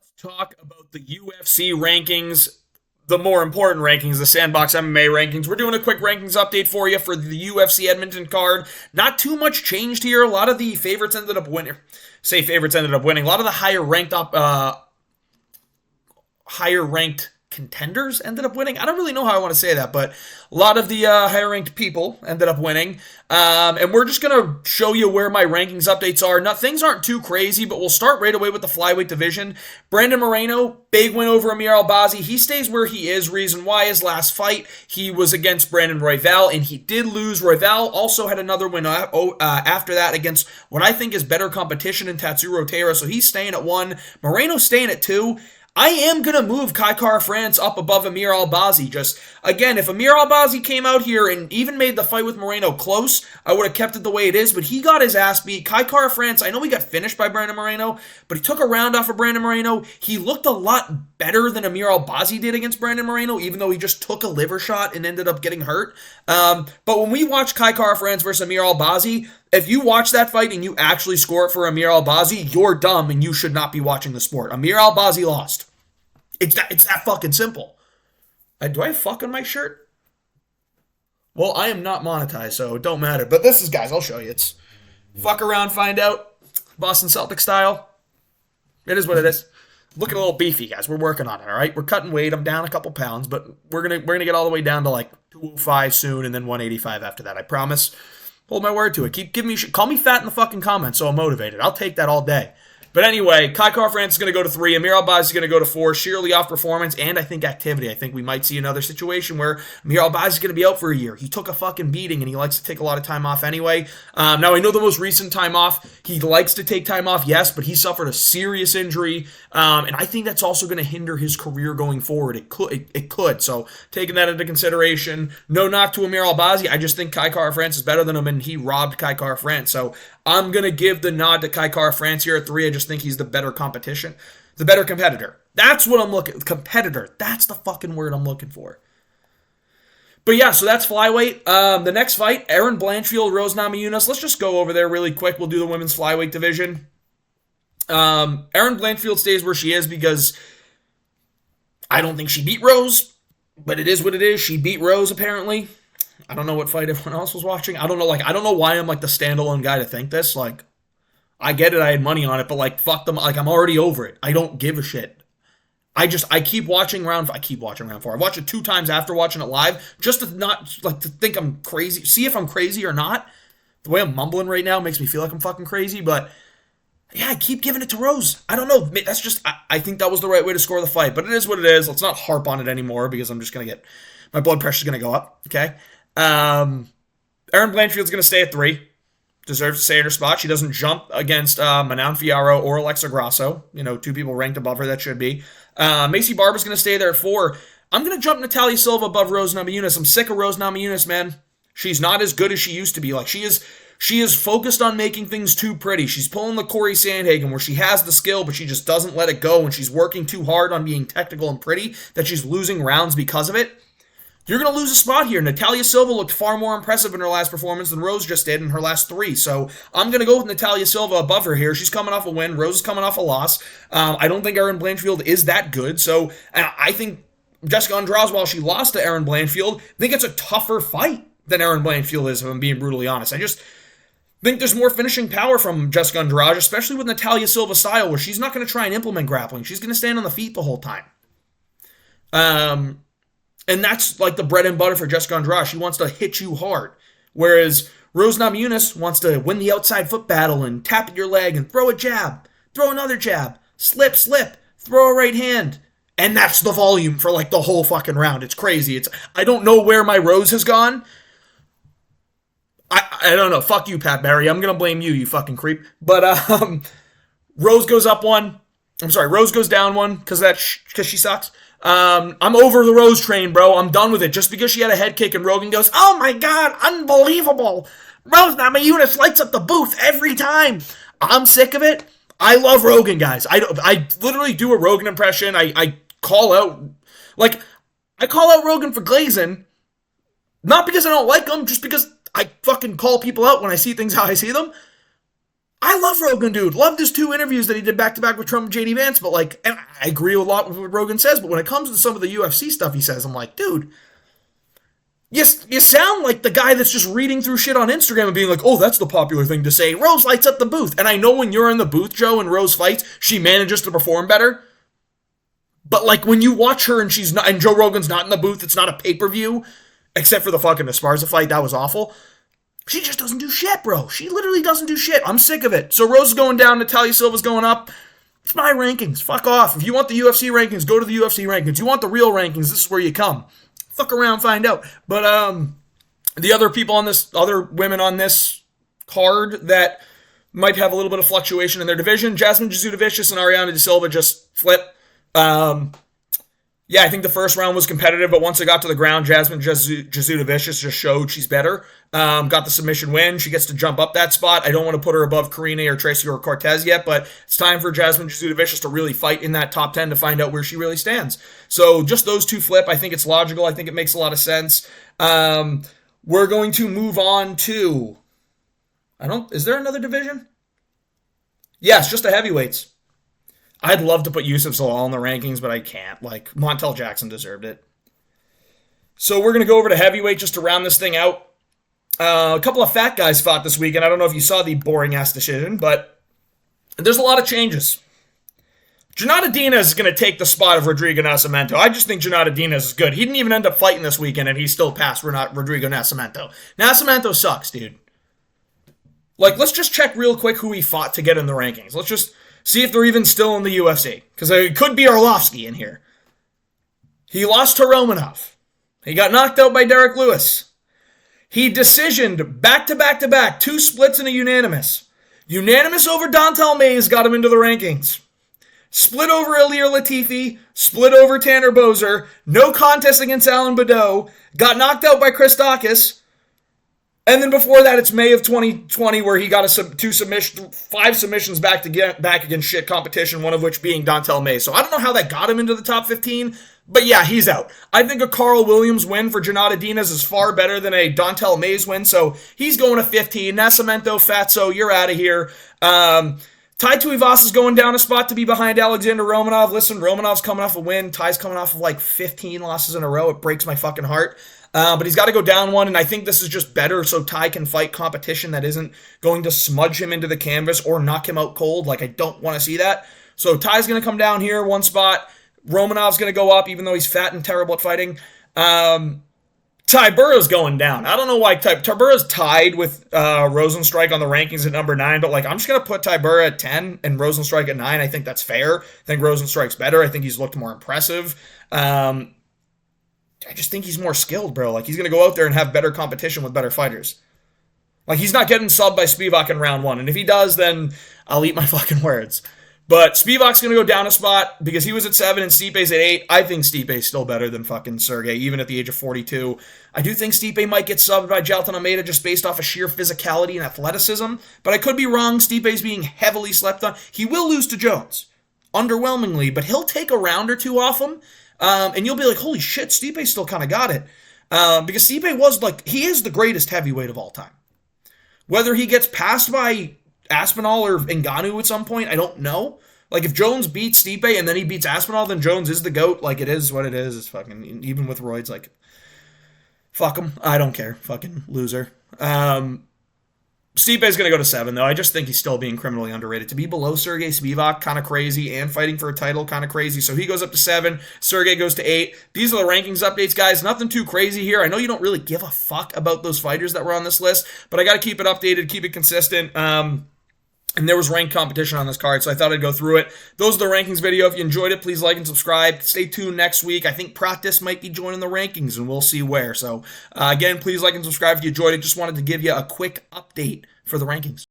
Let's talk about the UFC rankings, the more important rankings, the Sandbox MMA rankings. We're doing a quick rankings update for you for the UFC Edmonton card. Not too much changed here. A lot of the favorites ended up winning. Say favorites ended up winning. A lot of the higher ranked contenders ended up winning. I don't really know how I want to say that, but a lot of the higher ranked people ended up winning. And we're just going to show you where my rankings updates are. Now, things aren't too crazy, but we'll start right away with the flyweight division. Brandon Moreno, big win over Amir Albazi. He stays where he is. Reason why, his last fight, he was against Brandon Royval, and he did lose. Royval also had another win after that against what I think is better competition in Tatsuro Taira, so he's staying at 1. Moreno staying at 2. I am going to move Kai Kara-France up above Amir Albazi. Just, again, if Amir Albazi came out here and even made the fight with Moreno close, I would have kept it the way it is, but he got his ass beat. Kai Kara-France, I know he got finished by Brandon Moreno, but he took a round off of Brandon Moreno. He looked a lot better than Amir Albazi did against Brandon Moreno, even though he just took a liver shot and ended up getting hurt. But when we watch Kai Kara-France versus Amir Albazi, if you watch that fight and you actually score it for Amir Albazi, you're dumb and you should not be watching the sport. Amir Albazi lost. It's that fucking simple. Do I have fuck on my shirt? Well, I am not monetized, so it don't matter. But this is, guys, I'll show you. It's fuck around, find out. Boston Celtics style. It is what it is. Looking a little beefy, guys. We're working on it, all right? We're cutting weight. I'm down a couple pounds, but we're gonna get all the way down to like 205 soon and then 185 after that. I promise. Hold my word to it. Keep giving me shit. Call me fat in the fucking comments so I'm motivated. I'll take that all day. But anyway, Kai Kara-France is going to go to 3. Amir Albazi is going to go to 4. Sheerly off performance and I think activity. I think we might see another situation where Amir Albazi is going to be out for a year. He took a fucking beating and he likes to take a lot of time off anyway. Now, I know the most recent time off, he likes to take time off, yes, but he suffered a serious injury. And I think that's also going to hinder his career going forward. It could. So taking that into consideration, no knock to Amir Albazi. I just think Kai Kara-France is better than him and he robbed Kai Kara-France. So I'm going to give the nod to Kai Kara-France here at 3. I just think he's the better competition, the better competitor. That's what I'm looking, competitor. That's the fucking word I'm looking for. But yeah, so that's flyweight. The next fight, Erin Blanchfield, Rose Namajunas. Let's just go over there really quick. We'll do the women's flyweight division. Erin Blanchfield stays where she is because I don't think she beat Rose, but it is what it is. She beat Rose apparently. I don't know what fight everyone else was watching. I don't know why I'm like the standalone guy to think this. Like, I get it, I had money on it, but like, fuck them. Like, I'm already over it. I don't give a shit. I keep watching round 4. I watched it 2 times after watching it live, just to not, like, to think I'm crazy. See if I'm crazy or not. The way I'm mumbling right now makes me feel like I'm fucking crazy, but yeah, I keep giving it to Rose. I don't know. That's just, I think that was the right way to score the fight, but it is what it is. Let's not harp on it anymore because I'm just going to my blood pressure's going to go up, okay? Erin Blanchfield's going to stay at 3. Deserves to stay in her spot. She doesn't jump against Manon Fiorot or Alexa Grasso. 2 people ranked above her, that should be. Macy Barber's going to stay there at 4. I'm going to jump Natalia Silva above Rose Namajunas. I'm sick of Rose Namajunas, man. She's not as good as she used to be. Like, she is focused on making things too pretty. She's pulling the Corey Sandhagen where she has the skill, but she just doesn't let it go, and she's working too hard on being technical and pretty that she's losing rounds because of it. You're going to lose a spot here. Natalia Silva looked far more impressive in her last performance than Rose just did in her last 3. So I'm going to go with Natalia Silva above her here. She's coming off a win. Rose is coming off a loss. I don't think Erin Blanchfield is that good. So I think Jessica Andrade, while she lost to Erin Blanchfield, I think it's a tougher fight than Erin Blanchfield is, if I'm being brutally honest. I just think there's more finishing power from Jessica Andrade, especially with Natalia Silva's style, where she's not going to try and implement grappling. She's going to stand on the feet the whole time. And that's like the bread and butter for Jessica Andrade. She wants to hit you hard. Whereas Rose Namajunas wants to win the outside foot battle and tap at your leg and throw a jab, throw another jab, slip, throw a right hand. And that's the volume for like the whole fucking round. It's crazy. I don't know where my Rose has gone. I don't know. Fuck you, Pat Barry. I'm going to blame you, you fucking creep. But Rose goes up 1. Rose goes down 1 because she sucks. I'm over the Rose train, bro. I'm done with it. Just because she had a head kick and Rogan goes, oh my god, unbelievable. Rose Namajunas lights up the booth every time. I'm sick of it. I love Rogan, guys. I literally do a Rogan impression. I call out, I call out Rogan for glazing, not because I don't like him, just because I fucking call people out when I see things how I see them. I love Rogan, dude. Loved his 2 interviews that he did back to back with Trump and JD Vance. But like, and I agree a lot with what Rogan says. But when it comes to some of the UFC stuff he says, I'm like, dude, you sound like the guy that's just reading through shit on Instagram and being like, oh, that's the popular thing to say. Rose lights up the booth. And I know when you're in the booth, Joe, and Rose fights, she manages to perform better. But like when you watch her and she's not, and Joe Rogan's not in the booth, it's not a pay-per-view, except for the fucking Esparza fight. That was awful. She just doesn't do shit, bro. She literally doesn't do shit. I'm sick of it. So Rose is going down, Natalia Silva's going up. It's my rankings. Fuck off. If you want the UFC rankings, go to the UFC rankings. You want the real rankings, this is where you come. Fuck around, find out. But the other people on this, other women on this card that might have a little bit of fluctuation in their division, Jasmine Jasudavicius and Ariana De Silva just flip. Yeah, I think the first round was competitive, but once it got to the ground, Jasmine Jasudavicius just showed she's better. Got the submission win. She gets to jump up that spot. I don't want to put her above Karine or Tracy or Cortez yet, but it's time for Jasmine Jasudavicius to really fight in that top 10 to find out where she really stands. So just those two flip. I think it's logical. I think it makes a lot of sense. We're going to move on to... Is there another division? Yes, just the heavyweights. I'd love to put Yusuf Zalal in the rankings, but I can't. Like, Montel Jackson deserved it. So we're going to go over to heavyweight just to round this thing out. A couple of fat guys fought this weekend. I don't know if you saw the boring-ass decision, but there's a lot of changes. Jonata Diaz is going to take the spot of Rodrigo Nascimento. I just think Jonata Diaz is good. He didn't even end up fighting this weekend, and he still passed Rodrigo Nascimento. Nascimento sucks, dude. Like, let's just check real quick who he fought to get in the rankings. Let's just... see if they're even still in the UFC. Because it could be Arlovsky in here. He lost to Romanov. He got knocked out by Derek Lewis. He decisioned back-to-back-to-back, 2 splits and a unanimous. Unanimous over Dontel Mays got him into the rankings. Split over Ilir Latifi. Split over Tanner Boser. No contest against Alan Badeau. Got knocked out by Christakis. And then before that, it's May of 2020 where he got 5 submissions back against shit competition, one of which being Dontel Mays. So I don't know how that got him into the top 15, but yeah, he's out. I think a Carl Williams win for Jonata Diaz is far better than a Dontel Mays win, so he's going to 15. Nascimento, Fatso, you're out of here. Tai Tuivasa is going down a spot to be behind Alexander Romanov. Listen, Romanov's coming off a win. Tai's coming off of like 15 losses in a row. It breaks my fucking heart. But he's got to go down one, and I think this is just better so Tai can fight competition that isn't going to smudge him into the canvas or knock him out cold. Like, I don't want to see that. So Tai's going to come down here one spot. Romanov's going to go up, even though he's fat and terrible at fighting. Tybura's going down. I don't know why Tybura's tied with Rosenstrike on the rankings at number 9, but like I'm just going to put Tybura at 10 and Rosenstrike at 9. I think that's fair. I think Rosenstrike's better. I think he's looked more impressive. I just think he's more skilled, bro. Like, he's going to go out there and have better competition with better fighters. Like, he's not getting subbed by Spivak in round 1. And if he does, then I'll eat my fucking words. But Spivak's going to go down a spot because he was at 7 and Stipe's at 8. I think Stipe's still better than fucking Sergey, even at the age of 42. I do think Stipe might get subbed by Jailton Almeida just based off of sheer physicality and athleticism. But I could be wrong. Stipe's being heavily slept on. He will lose to Jones. Underwhelmingly. But he'll take a round or 2 off him. And you'll be like, holy shit, Stipe still kind of got it. Because Stipe was like, he is the greatest heavyweight of all time. Whether he gets passed by Aspinall or Ngannou at some point, I don't know. Like, if Jones beats Stipe and then he beats Aspinall, then Jones is the GOAT. Like, it is what it is. It's fucking, even with roids, like, fuck him. I don't care. Fucking loser. Stipe's going to go to 7, though. I just think he's still being criminally underrated. To be below Sergey Spivak, kind of crazy, and fighting for a title, kind of crazy. So he goes up to 7. Sergey goes to 8. These are the rankings updates, guys. Nothing too crazy here. I know you don't really give a fuck about those fighters that were on this list, but I got to keep it updated, keep it consistent. And there was ranked competition on this card, so I thought I'd go through it. Those are the rankings video. If you enjoyed it, please like and subscribe. Stay tuned next week. I think Practice might be joining the rankings, and we'll see where. So, again, please like and subscribe if you enjoyed it. Just wanted to give you a quick update for the rankings.